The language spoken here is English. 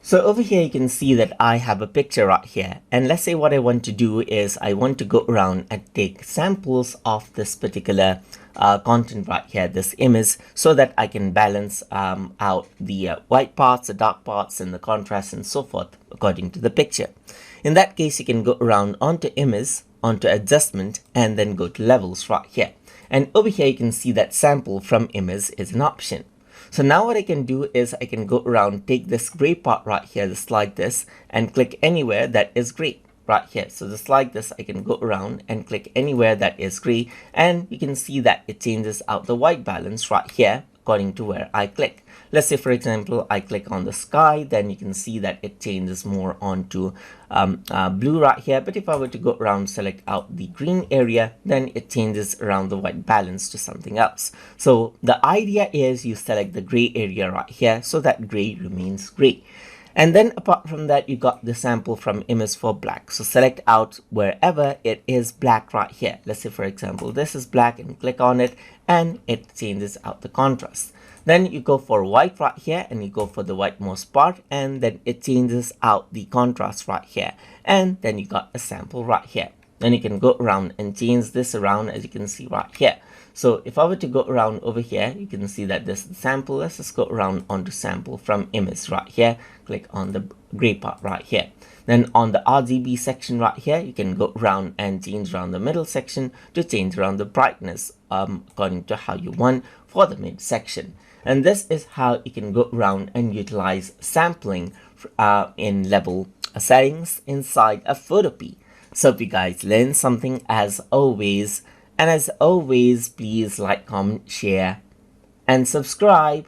So over here you can see that I have a picture right here, and let's say what I want to do is I want to go around and take samples of this particular content right here, this image, so that I can balance out the white parts, the dark parts, and the contrast and so forth according to the picture. In that case, you can go around onto image, onto adjustment, and then go to levels right here. And over here you can see that sample from image is an option. So now what I can do is I can go around, take this gray part right here, just like this, and click anywhere that is gray right here. So just like this, I can go around and click anywhere that is gray, and you can see that it changes out the white balance right here according to where I click. Let's say, for example, I click on the sky, then you can see that it changes more onto blue right here. But if I were to go around, select out the green area, then it changes around the white balance to something else. So the idea is you select the gray area right here so that gray remains gray. And then apart from that, you got the sample from image for black. So select out wherever it is black right here. Let's say, for example, this is black, and click on it and it changes out the contrast. Then you go for white right here and you go for the whitemost part, and then it changes out the contrast right here. And then you got a sample right here. Then you can go around and change this around, as you can see right here. So if I were to go around over here, you can see that this is the sample. Let's just go around onto sample from image right here. Click on the gray part right here. Then on the RGB section right here, you can go around and change around the middle section to change around the brightness according to how you want for the mid section. And this is how you can go around and utilize sampling in level settings inside a Photopea. So if you guys learned something as always, and as always, please like, comment, share, and subscribe.